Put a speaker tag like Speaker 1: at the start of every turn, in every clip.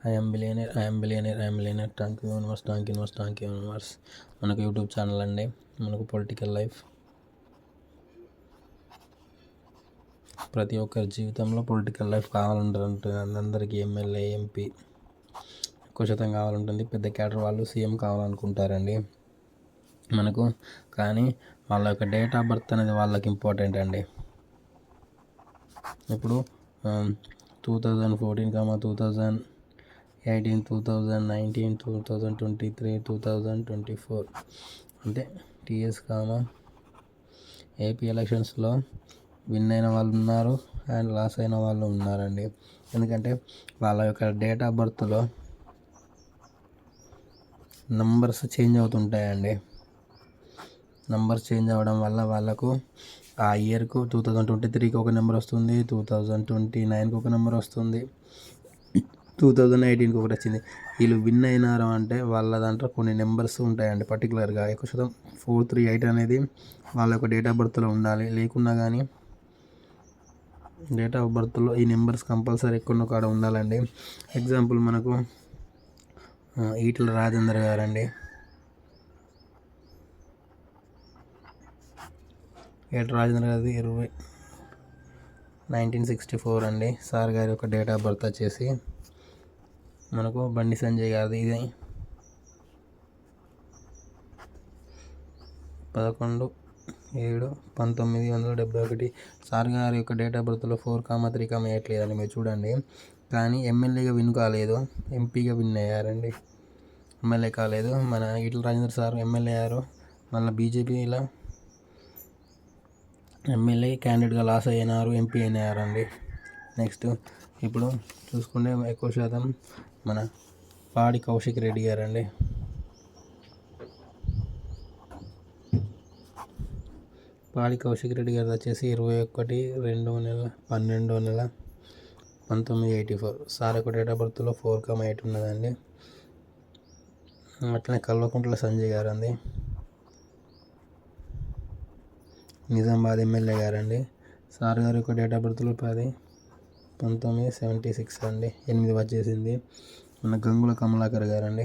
Speaker 1: I'm billionaire, I'm billionaire, I'm billionaire. Thank you universe, thank you universe, thank you universe. మనకు YouTube channel అండి, మనకు political life. ప్రతి ఒక్కరి జీవితంలో political life కావాలంటారు. అందరికీ ఎమ్మెల్యే, ఎంపీ ఎక్కువ శాతం కావాలంటుంది. పెద్ద క్యాడర్ వాళ్ళు సీఎం కావాలనుకుంటారండి మనకు. కానీ వాళ్ళ యొక్క డేట్ ఆఫ్ బర్త్ అనేది వాళ్ళకి ఇంపార్టెంట్ అండి. ఇప్పుడు 2014, 2018, 2019, 2023, 2024 అంటే టీఎస్ ఏపీ ఎలక్షన్స్లో విన్ అయిన వాళ్ళు ఉన్నారు అండ్ లాస్ అయిన వాళ్ళు ఉన్నారండి. ఎందుకంటే వాళ్ళ యొక్క డేట్ ఆఫ్ బర్త్లో నంబర్స్ చేంజ్ అవుతుంటాయండి. నంబర్స్ చేంజ్ అవ్వడం వల్ల వాళ్ళకు ఆ ఇయర్కు 2023కి ఒక నెంబర్ వస్తుంది, 2029కి ఒక నెంబర్ వస్తుంది, 2018కి ఒకటి వచ్చింది. వీళ్ళు విన్ అయినారు అంటే వాళ్ళ దాంట్లో కొన్ని నెంబర్స్ ఉంటాయండి పర్టికులర్గా. ఎక్కువ శాతం 438 అనేది వాళ్ళ యొక్క డేట్ ఆఫ్ బర్త్లో ఉండాలి. లేకున్నా కానీ డేట్ ఆఫ్ బర్త్లో ఈ నెంబర్స్ కంపల్సరీ ఎక్కడో కాడ ఉండాలండి. ఎగ్జాంపుల్ మనకు ఈటల రాజేందర్ గారండి. రాజేంద్ర గారి 1964 అండి. సార్ గారి యొక్క డేట్ ఆఫ్ బర్త్ వచ్చేసి మనకు బండి సంజయ్ గారిది ఇది 11/7/1971. సార్ గారి యొక్క డేట్ ఆఫ్ బర్త్లో 4,3,8 లేదండి, మీరు చూడండి. కానీ ఎమ్మెల్యేగా విన్ కాలేదు, ఎంపీగా విన్ అయ్యారండి. ఎమ్మెల్యే కాలేదు. మన ఈటల రాజేంద్ర సార్ ఎమ్మెల్యే అయ్యారు, మళ్ళీ బీజేపీలో ఎమ్మెల్యే క్యాండిడేట్గా లాస్ అయినారు, ఎంపీ అయినారండి. నెక్స్ట్ ఇప్పుడు చూసుకుంటే ఎక్కువ శాతం మన పాడి కౌశిక్ రెడ్డి గారండి. పాడి కౌశిక్ రెడ్డి గారు వచ్చేసి 21/12/1984. సార్ యొక్క డేట్ ఆఫ్ బర్త్లో 4,8 ఉన్నదండి. అట్లనే కల్వకుంట్ల సంజయ్ గారు అండి, నిజామాబాద్ ఎమ్మెల్యే గారండి. సార్ గారి యొక్క డేట్ ఆఫ్ బర్త్లో 10/1976 అండి, 8 వచ్చేసింది. మన గంగుల కమలాకర్ గారండి.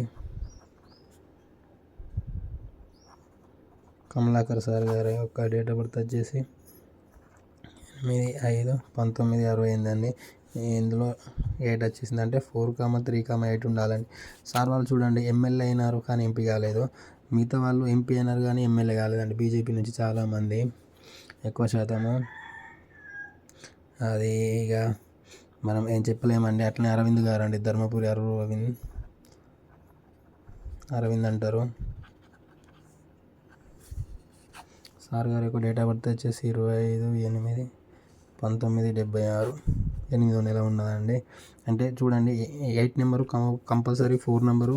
Speaker 1: కమలాకర్ సార్ గారి యొక్క డేట్ ఆఫ్ బర్త్ వచ్చేసి 8/5/1968 అండి. ఇందులో 8 వచ్చేసింది అంటే 4,3,8 ఉండాలండి. సార్ వాళ్ళు చూడండి ఎమ్మెల్యే అయినారు కానీ ఎంపీ కాలేదు. మిగతా వాళ్ళు ఎంపీ అయినారు కానీ ఎమ్మెల్యే కాలేదండి. బీజేపీ నుంచి చాలామంది ఎక్కువ శాతము అది ఇక మనం ఏం చెప్పలేమండి. అట్లనే అరవింద్ గారు అండి, ధర్మపురి అరవింద్ అంటారు. సార్ గారి యొక్క డేట్ ఆఫ్ బర్త్ వచ్చేసి 25/8/1976, 8వ నెల ఉన్నదండి. అంటే చూడండి 8 నెంబరు కంపల్సరీ, 4 నెంబరు,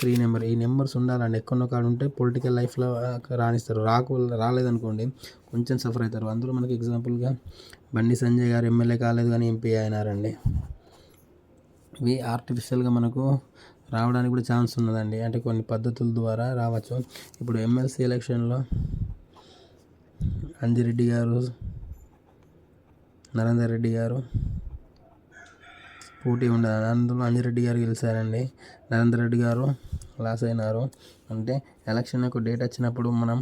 Speaker 1: 3 నెంబర్, ఈ నెంబర్స్ ఉండాలండి. ఎక్కడో కాడ ఉంటే పొలిటికల్ లైఫ్లో రాణిస్తారు. రాలేదనుకోండి కొంచెం సఫర్ అవుతారు. అందులో మనకి ఎగ్జాంపుల్గా బండి సంజయ్ గారు ఎమ్మెల్యే కాలేదు కానీ ఎంపీ అయినారండి. ఇవి ఆర్టిఫిషియల్గా మనకు రావడానికి కూడా ఛాన్స్ ఉన్నదండి. అంటే కొన్ని పద్ధతుల ద్వారా రావచ్చు. ఇప్పుడు ఎమ్మెల్సీ ఎలక్షన్లో అంజిరెడ్డి గారు, నరేందర్ రెడ్డి గారు పోటీ ఉండదు. అందులో అంజిరెడ్డి గారు గెలిచారండి, నరేందర్ రెడ్డి గారు లాస్ అయినారు. అంటే ఎలక్షన్ ఒక డేట్ వచ్చినప్పుడు మనం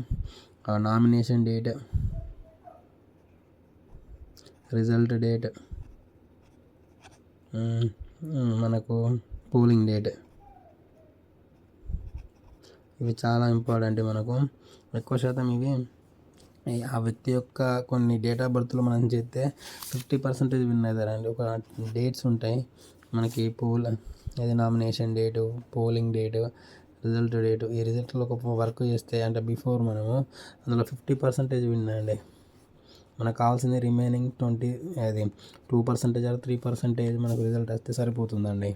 Speaker 1: నామినేషన్ డేట్, రిజల్ట్ డేట్, మనకు పోలింగ్ డేట్, ఇవి చాలా ఇంపార్టెంట్ మనకు. ఎక్కువ శాతం ఇవి ఆ వ్యక్తి యొక్క కొన్ని డేట్ ఆఫ్ బర్త్లో మనం చేస్తే 50% విన్ అవుతారండి. ఒక డేట్స్ ఉంటాయి మనకి, ఇది nomination date, polling date, result date. ఈ రిజల్ట్లో ఒక వర్క్ చేస్తే అంటే బిఫోర్ మనము అందులో 50% విన్ అండి. మనకు కావాల్సింది రిమైనింగ్ 2% ఆర్ 3% మనకు రిజల్ట్ వస్తే సరిపోతుందండి.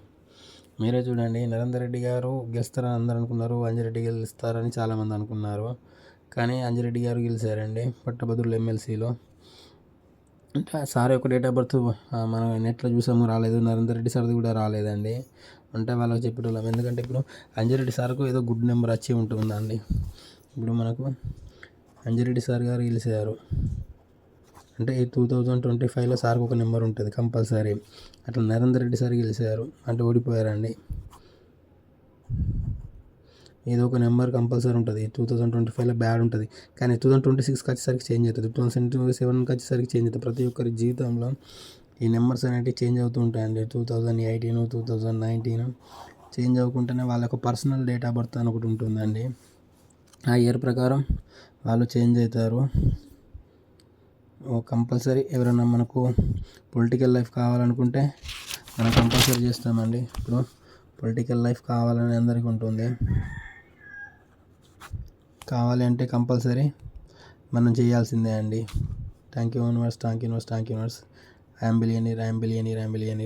Speaker 1: మీరే చూడండి, నరేందర్ రెడ్డి గారు గెలుస్తారని అందరూ అనుకున్నారు, అంజిరెడ్డి గెలుస్తారని చాలామంది అనుకున్నారు. కానీ అంజిరెడ్డి గారు గెలిచారండి పట్టభద్రుల ఎమ్మెల్సీలో. అంటే సార్ యొక్క డేట్ ఆఫ్ బర్త్ మనం నెట్లో చూసాము, రాలేదు. నరేందర్ రెడ్డి సార్ది కూడా రాలేదండి. అంటే వాళ్ళకి చెప్పేటోళ్ళం. ఎందుకంటే ఇప్పుడు అంజిరెడ్డి సార్కు ఏదో గుడ్ నెంబర్ వచ్చి ఉంటుందండి. ఇప్పుడు మనకు అంజిరెడ్డి సార్ గారు గెలిచారు, అంటే ఈ 2025లో సార్కి ఒక నెంబర్ ఉంటుంది కంపల్సరీ. అట్లా నరేందర్ రెడ్డి సార్ గెలిచారు అంటే ఓడిపోయారండి. ఏదో ఒక నెంబర్ కంపల్సరీ ఉంటుంది. 2025లో బ్యాడ్ ఉంటుంది, కానీ 2026కి వచ్చేసరికి చేంజ్ అవుతుంది, 2027కి వచ్చేసరికి చేంజ్ అవుతుంది. ప్రతి ఒక్కరి జీవితంలో ఈ నెంబర్స్ అనేవి చేంజ్ అవుతూ ఉంటాయండి. 2018, 2019 చేంజ్ అవ్వకుండానే వాళ్ళ యొక్క పర్సనల్ డేట్ ఆఫ్ బర్త్ అని ఒకటి ఉంటుందండి. ఆ ఇయర్ ప్రకారం వాళ్ళు చేంజ్ అవుతారు. కంపల్సరీ ఎవరైనా మనకు పొలిటికల్ లైఫ్ కావాలనుకుంటే మనం కంపల్సరీ చేస్తామండి. ఇప్పుడు పొలిటికల్ లైఫ్ కావాలని అందరికీ ఉంటుంది. కావాలి అంటే కంపల్సరీ మనం చేయాల్సిందే అండి. Thank you universe, thank universe, thank universe. I'm billionaire, I'm billionaire, I'm billionaire.